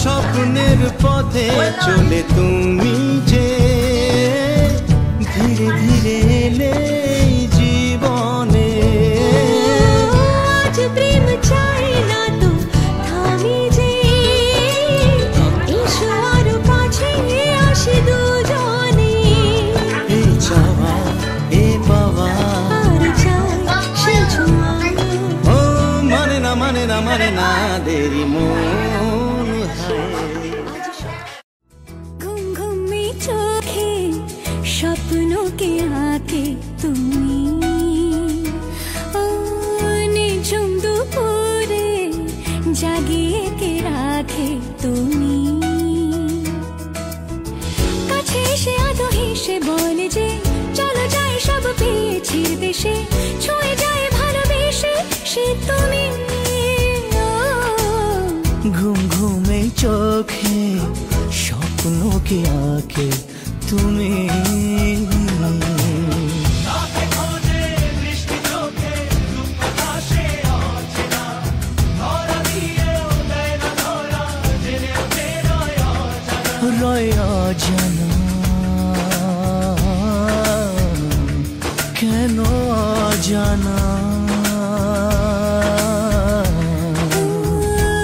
স্বপ্নের পথে চলে তুমি যে ধীরে ধীরে এলে জীবনে আজ প্রেম চাই না তো থামি যে এসো আরো কাছে আসি দুজনে এই চাওয়া এ পাওয়া আর চাই সে ছোঁয়া ও মানে না মানে না মানে না দেরি মন ঘুম ঘুমি চোখে স্বপ্নों के आके তুমি নিঝুম দুপুরে জাগিয়ে কে রাখে তুমি কাছে এসে আদো হেসে বলে যে চলো যাই সব পেয়েছি দেশে ছুঁয়ে যায় ভালোবেসে সে তুমি ঘুম ঘুমে চোখে স্বপ্নों के आके তুমি রয়া জানা কেন জানা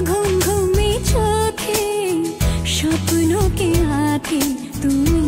ঘুম ঘুমে চোখে স্বপ্নों के आके তুমি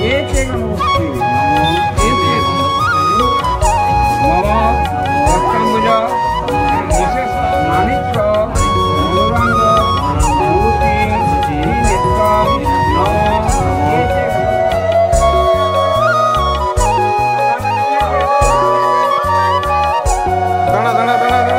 एते गणपति नमो एते मम रक्षाम्बुज विशेष माणिक्य गौरांग मूर्ति श्रीनेत्रम नमो एते दाना दाना दाना दाना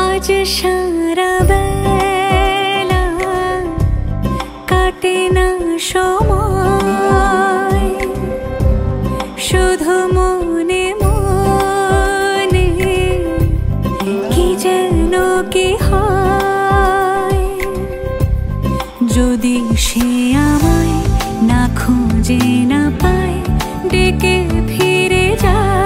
आज সারা বেলা কাটে না সময় শুধু মনে মনে কি যেন কি হয় যদি সে আমায় না খুঁজে না পায় ডেকে ফিরে যায়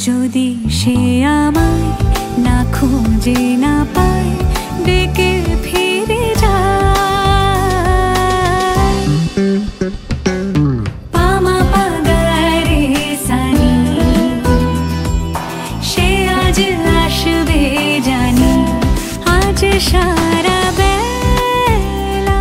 যদি সে আমায় না খুঁজে না পায় ডেকে ফিরে যায় পামা পাগারে সানি সে আজ আসবে জানি আজ সারা বেলা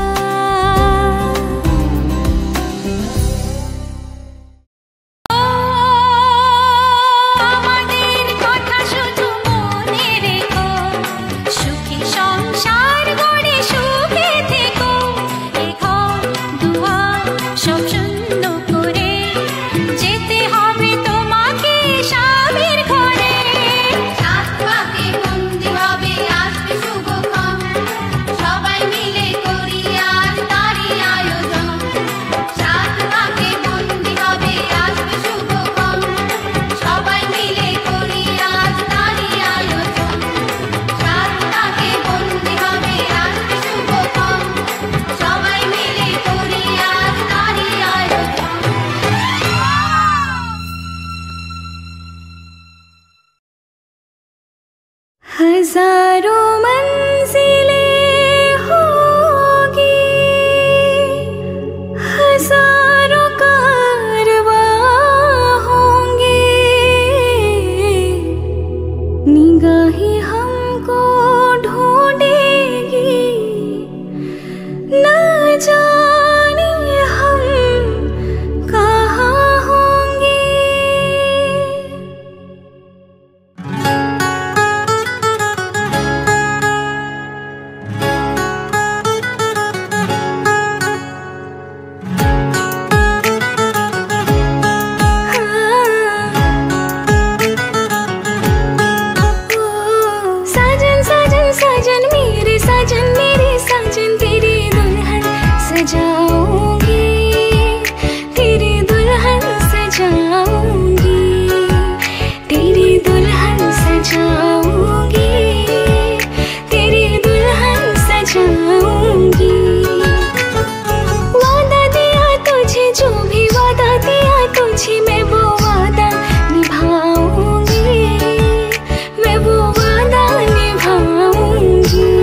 हजारों मंजिलें होगी हजारों कारवां होंगे निगाहें हमको ढूंढेगी न जाने हम कहाँ होंगे मैं वो वादा निभाऊंगी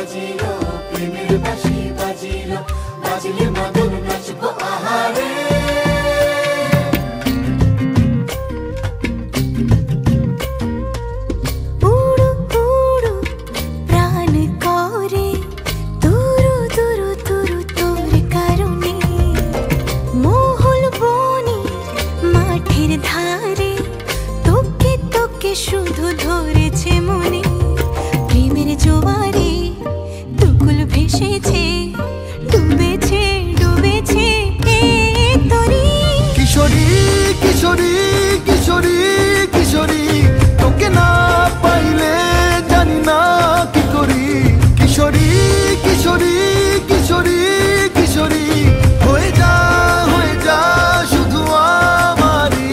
বাজিলো প্রেমের বাঁশি বাজিলো বাজলে মাদল নাচবো আহারে শুধু ধরেছে মনে প্রেমের জোয়ারে দুকুল ভেসেছে ডুবেছে ডুবেছে তরি কিশোরী কিশোরী কিশোরী কিশোরী তোকে না পাইলে জানি না কি করি কিশোরী কিশোরী কিশোরী কিশোরী হয়ে যা শুধু আমারই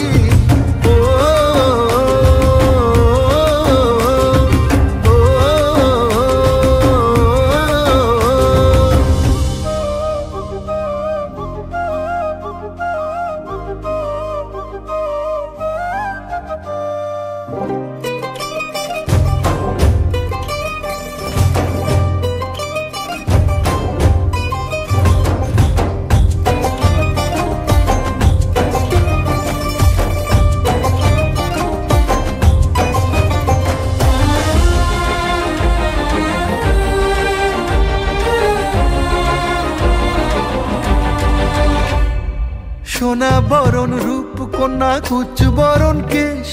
সোনা বরণ রূপ কন্যা কুচ বরণ কেশ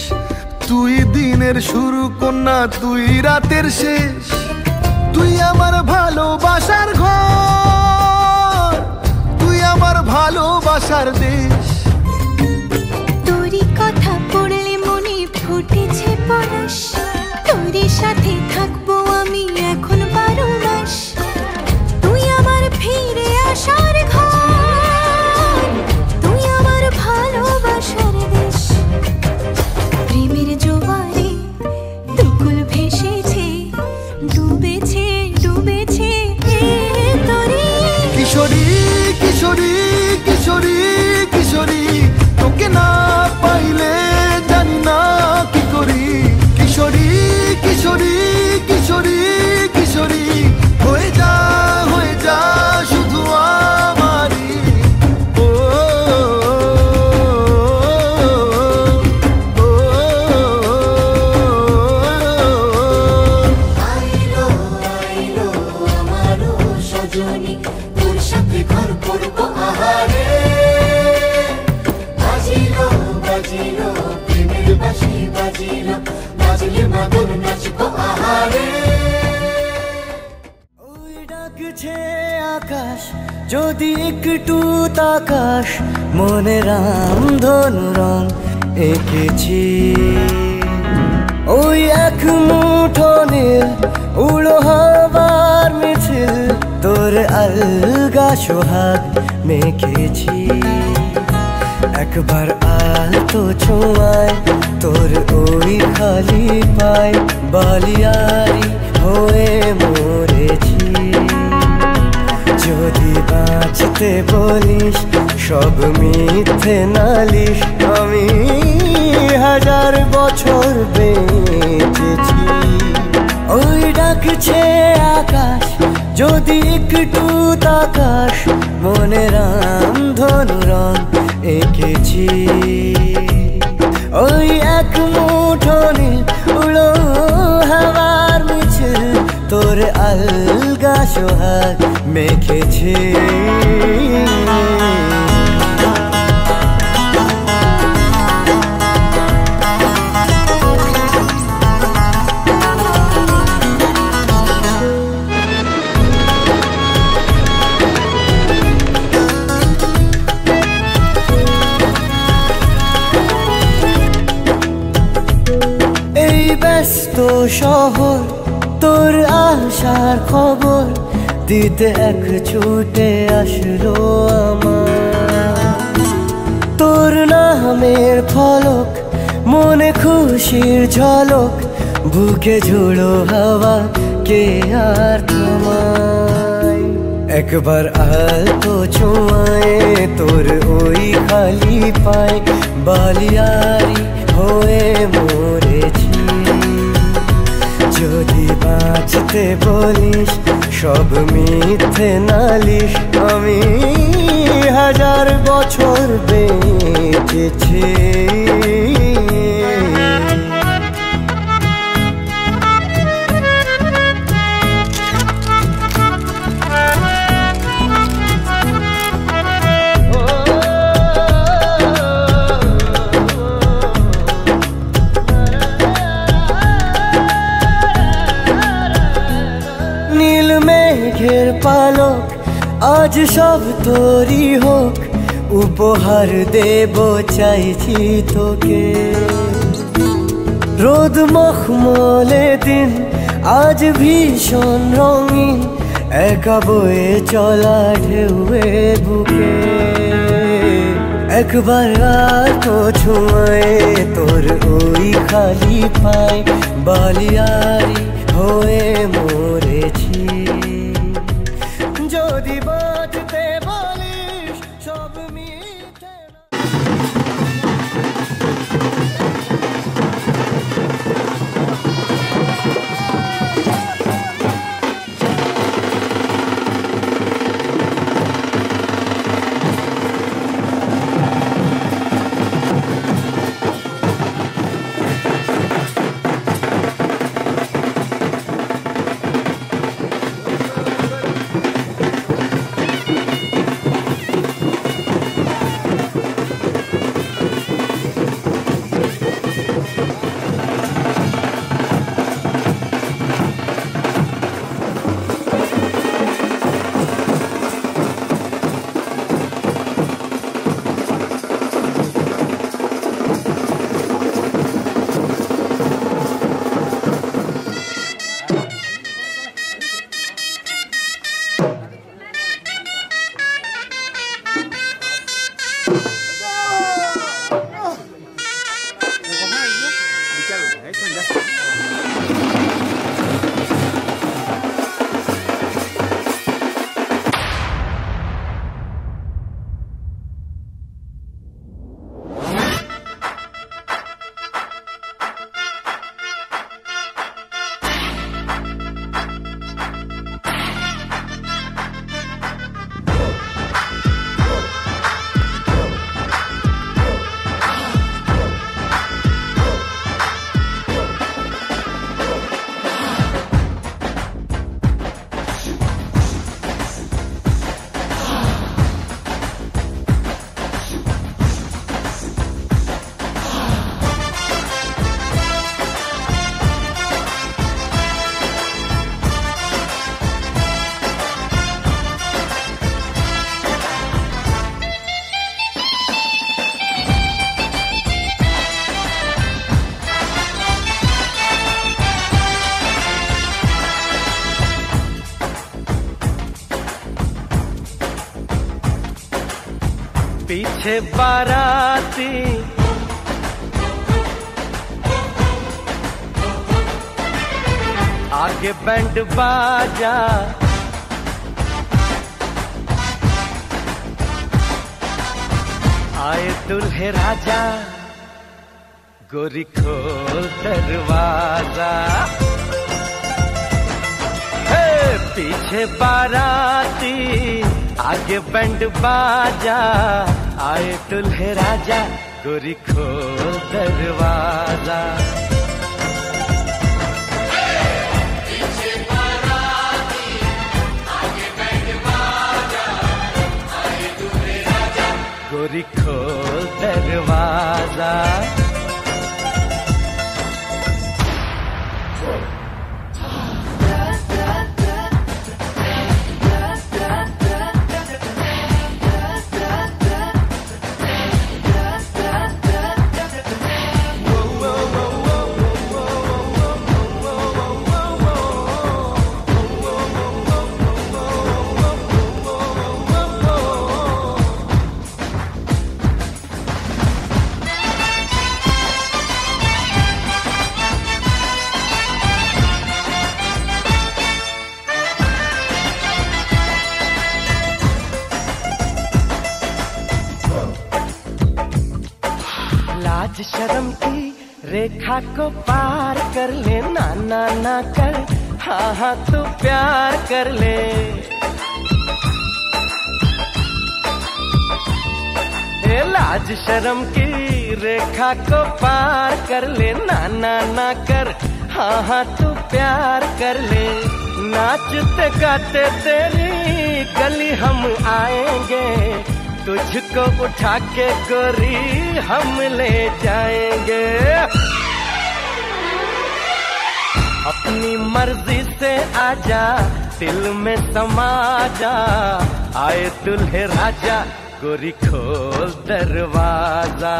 তুই দিনের শুরু কন্যা তুই রাতের শেষ তুই আমার ভালোবাসার ঘর তুই আমার ভালোবাসার দেশ তোরই কথা পড়লে মনে ফুটেছে পরশ তোরই সাথে থাকবো আমি এখন 12 মাস তুই আমার ফিরে আসার ঘর তুই আমার ভালোবাসার দেশ প্রেমের জোয়ারে দুকুল ভেসেছে ডুবেছে ডুবেছে তরি কিশোরী কিশোরী কিশোরী কিশোরী তোকে না পাইলে জানি না কি করি কিশোরী কিশোরী কিশোরী কিশোরী হয়ে যা শুধু আমারই আইলো আইলো আমারো সজনী তোর সাথে ঘর করবো আহারে বাজিলো বাজিলো প্রেমের বাঁশি বাজিলো বাজলে মাদল নাচবো আহারে ওই ডাকছে আকাশ যদি একটু তাকাস মনে রামধনু রং এঁকেছি ওই এক মুঠো নীল উড়ো হবার মিছিল তোর আলগা সোহাগ মেখেছি একবার আলতো ছোঁয়ায় তোর ওই খালি পায় বালিয়ারি হয়ে মরেছি যদি বাঁচতে বলিস সব মিথ্যে নালিশ আমি 1000 বছর বেঁচেছি ওই ডাকছে আকাশ যদি একটু তাকাস মনে রামধনু রং এঁকেছি ওই এক মুঠো নীল উড়ো হাওয়ার মিছিল তোর আলগা সোহাগ মেখেছি এই ব্যস্ত শহর তোর আসার খবর দিতে এক ছুটে আসলো আমার তোর নামের ফলক মনে খুশির ঝলক বুকে ঝুড়ো হাওয়া কে আর থামায় একবার আলতো ছোঁয়ায় তোর ওই খালি পায় বালিয়ারি হয়ে মরেছি যদি বাঁচতে বলিস সব মিথ্যে নালিশ, আমি 1000 বছর বেঁচেছি। নীল মেঘের পালক আজ সব তোরই হোক, উপহার দেব চাইছি তোকে। রোদ মখমলে দিন আজ ভীষণ রঙিন, একা বয়ে চলা ঢেউয়ে বুকে। একবার আর তো ছুঁয়ে তোর ওই খালি পায়, বালিয়ারি হয়ে মরেছি। যদি বাঁচতে বলিস সব মিথ্যে पीछे बाराती आगे बैंड बाजा, आए दुल्हे राजा, गोरी खोल दरवाजा। हे पीछे बाराती आगे बैंड बाजा, आए दुल्हे राजा, गोरी खोल दरवाजा। गोरी खोल दरवाजा। लाज शर्म की रेखा को पार कर ले, ना ना ना कर, हाँ हाँ तू प्यार कर ले। ए लाज शर्म की रेखा को पार कर ले, ना ना ना कर, हाँ हाँ तू प्यार कर ले। नाचते गाते तेरी गली हम आएंगे, तुझको उठा के गोरी हम ले जाएंगे। अपनी मर्जी से आजा, दिल में समा जा, आए दुल्हे राजा, गोरी खोल दरवाजा।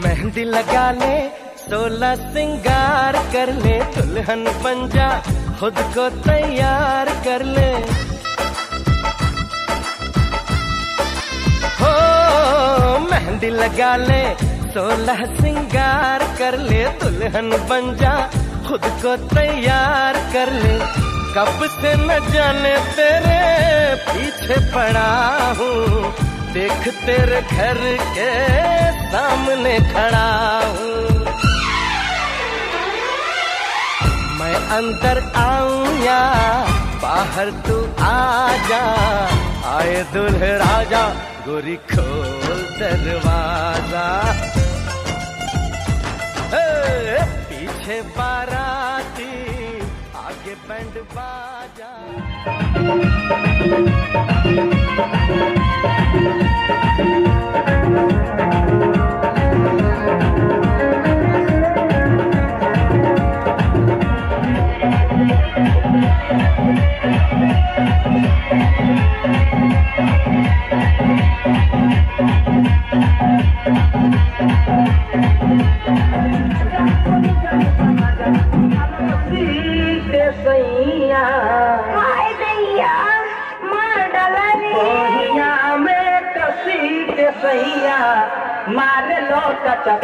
मेहंदी लगा ले, 16 सिंगार कर ले, दुल्हन बन जा, खुद को तैयार कर ले। हो मेहंदी लगा ले, 16 सिंगार कर ले, दुल्हन बन जा, खुद को तैयार कर ले। कब से न जाने तेरे पीछे पड़ा हूँ, देख तेरे घर के सामने खड़ा हूँ। मैं अंदर आऊं या बाहर तू आ जा, आए दुल्हे राजा, गोरी खोल दरवाजा। पीछे बाराती, आगे बैंड बाजा। मार लो कचक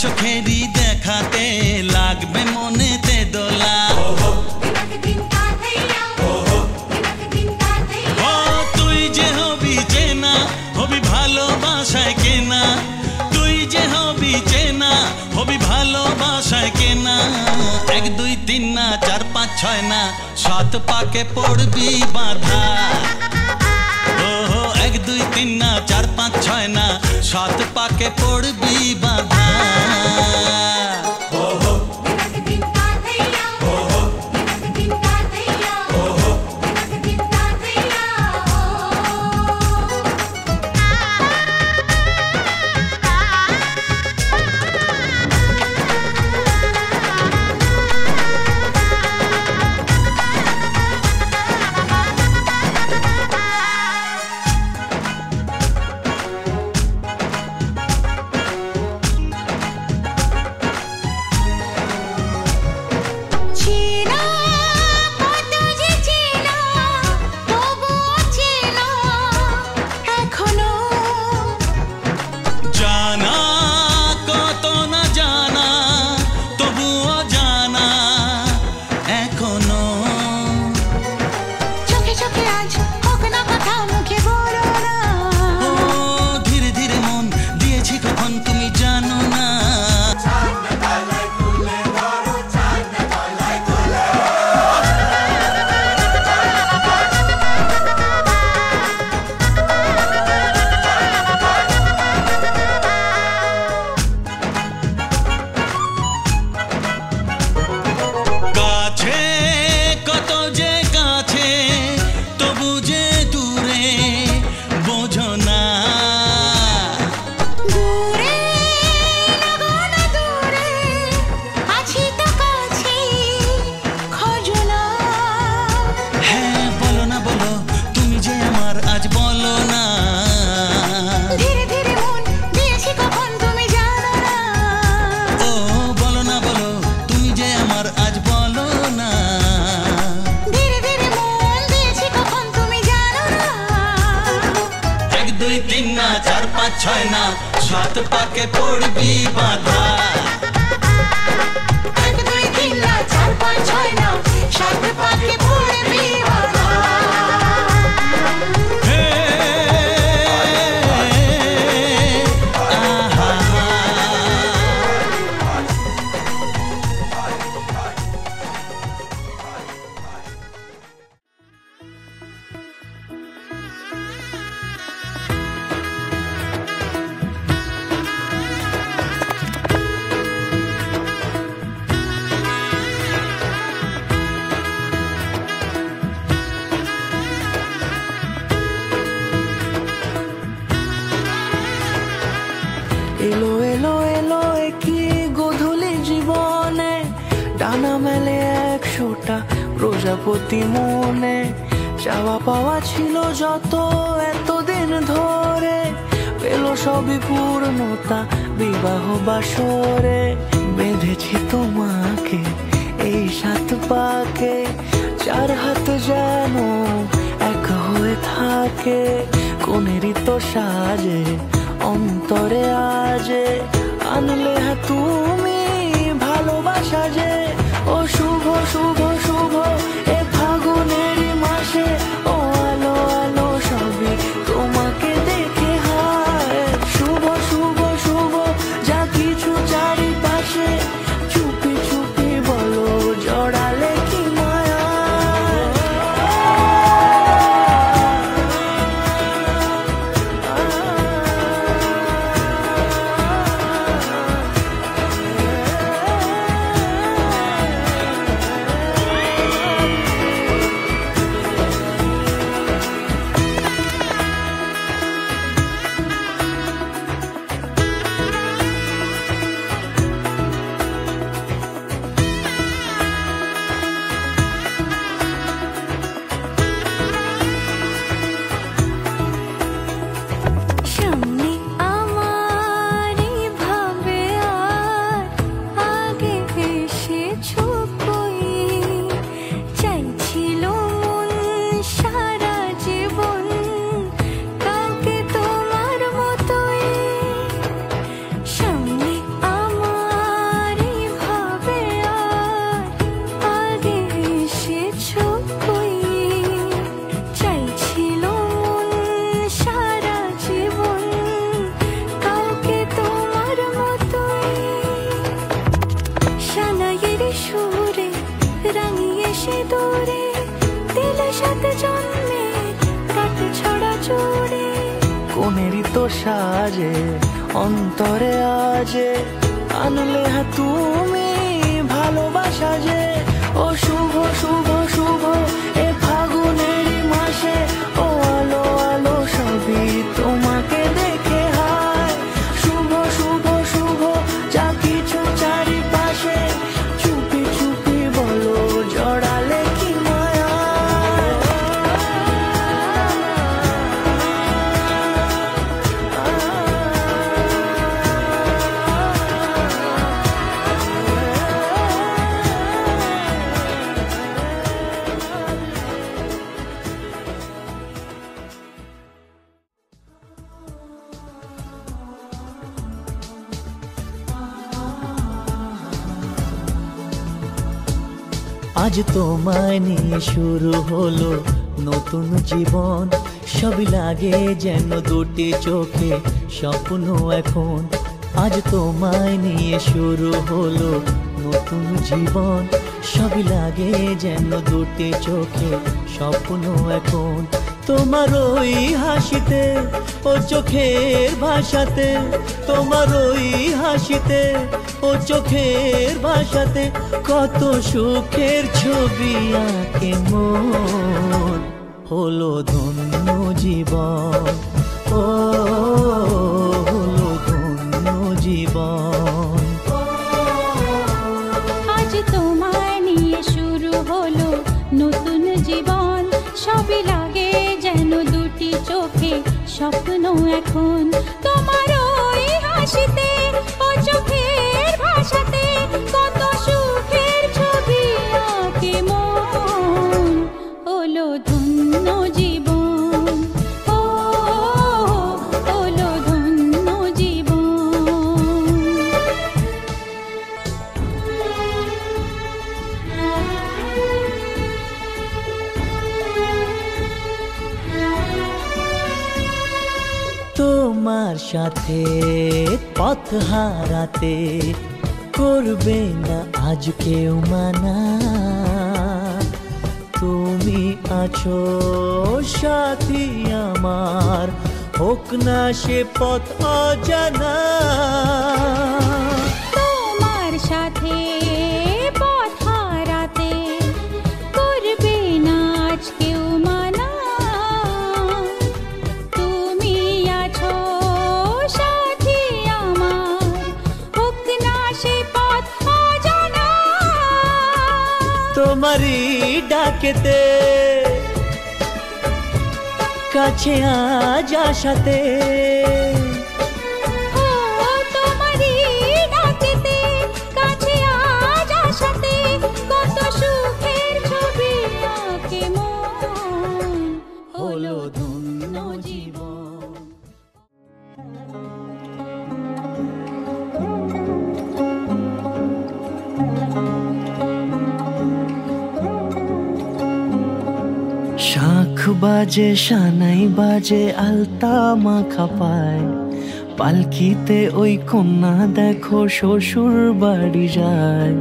চোখেরই দেখাতে লাগবে মনেতে দোলা ও তুই না, 1 2 3 না 4 5 6 না, 7 পাকে পড়বি বাঁধা। ওহো 1 2 3 না 4 5 6 না, 7 পাকে পড়বি বাঁধা। ছয় না সাত পাকে পড়বি বাঁধা। 1 2 3 না 4 5 6 না 7 পাকে পড়বি বাঁধা। এলো এলো এলো কি গোধূলি জীবনে, ডানা মেলে 100টা প্রজাপতি মনে। চাওয়া পাওয়া ছিল যত এতদিন ধরে, পেল সবই পূর্ণতা বিবাহ বাসরে। বেঁধেছি তোমাকে এই 7 পাকে, 4 হাত যেন এক হয়ে থাকে। কোনেরই তো সাজে অন্তরে আজে, আনলে তুমি ভালোবাসা যে। ও শুভ শুভ শুভ এ ফাগুনের মাসে, ও আলো আলো সবই তোমাকে দেখে হায়। শুভ শুভ শুভ যা কিছু চারিপাশে, চুপি চুপি বলো জড়ালে কি মায়া। সাজে অন্তরে আজে আনলে তুমি ভালোবাসা যে ও শুভ শুভ শুভ এ ফাগুনের মাসে ও আলো আলো সবই তোমাকে দেখে হায় শুভ শুভ শুভ যা কিছু চারিপাশে চুপি চুপি বলো জড়ালে কি মায়া আজ তোমায় নিয়ে শুরু হলো নতুন জীবন সবই লাগে যেন দুটি চোখে স্বপ্ন এখন আজ তোমায় নিয়ে শুরু হলো নতুন জীবন সবই লাগে যেন দুটি চোখে স্বপ্ন এখন তোমার ওই হাসিতে ও চোখের ভাষাতে তোমার ওই হাসিতে ও চোখের ভাষাতে কত সুখের ছবি আঁকে মন হলো ধন্য জীবন ও হলো ধন্য জীবন আজ তোমায় নিয়ে শুরু হলো নতুন জীবন সবই লাগে যেন দুটি চোখে স্বপ্ন এখন তোমার ওই হাসিতে ও চোখের ভাষাতে কত সুখের ছবি আঁকে মন হলো ধন্য জীবন ও হলো ধন্য জীবন তোমার সাথে পথ হারাতে করবে না আজ কেউ মানা তুমি আছো সাথী আমার হোক না সে পথ অজানা তোমার সাথে পথ হারাতে করবে না আজ কেউ মানা তুমি আছো সাথী আমার হোক না সে পথ অজানা তোমারই ডাকেতে কাছে আজ আসাতে ও তোমারই ডাকেতে কাছে আজ আসাতে কত সুখের ছবি আঁকে মন হলো ধন্য জীবন শাখ বাজে সানাই বাজে আলতা মাখা পায় পালকিতে ওই কন্যা দেখো শ্বশুর বাড়ি যায়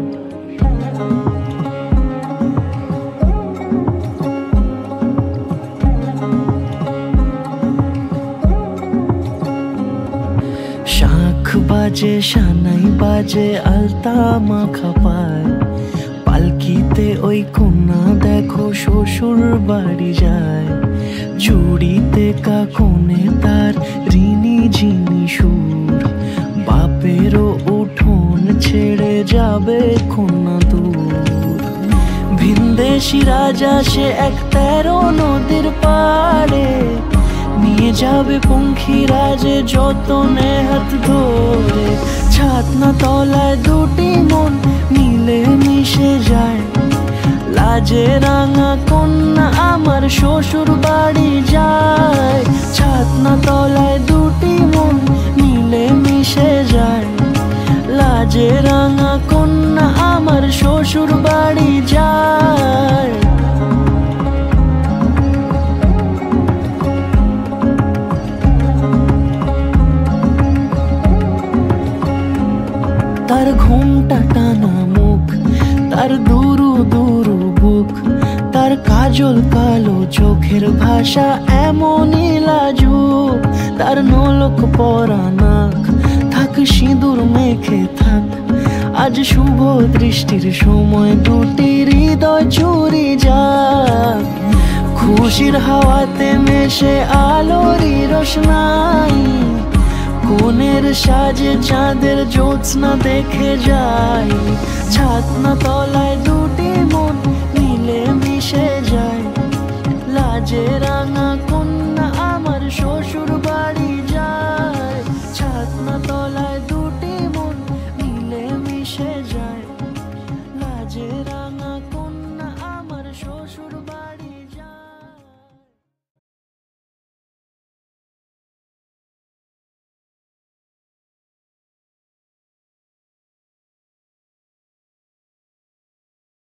শাখ বাজে সানাই বাজে আলতা মাখা পায় পালকিতে ওই কন্যা দেখো শ্বশুর বাড়ি যায় চুড়িতে কাকনে তার ঋণী ঝিনি সুর বাপেরও উঠোন ছেড়ে যাবে কন্যা দূর ভিনদেশি রাজা সে এক 13 নদীর পাড়ে নিয়ে যাবে পঙ্খিরাজে যতনে হাত ধরে ছাতনা তলায় দুটি মন মিলে মিশে যায় লাজে রাঙা কন্যা আমার শ্বশুর বাড়ি যায় ছাতনা তলায় দুটি মন মিলে মিশে যায় লাজে রাঙা কন্যা আমার শ্বশুর বাড়ি যায় তার ঘুমটা টানা মুখ তার দুরু দুরু বুক তার কাজল কালো চোখের ভাষা এমনই লাজুক তার নোলক পরা নাক থাক সিঁদুর মেখে থাক। আজ শুভ দৃষ্টির সময় দুটি হৃদয় চুরি যাক। খুশির হাওয়াতে মেশে আলোরই রোশনাই, কোণের সাজে চাঁদের জ্যোৎস্না দেখে যাই। ছাতনা তলায় দুটি মন মিলে মিশে যায়, লাজে রাঙা কন্যা আমার শ্বশুর বাড়ি যায়। ছাতনা তলায় দুটি মন মিলে মিশে যায়।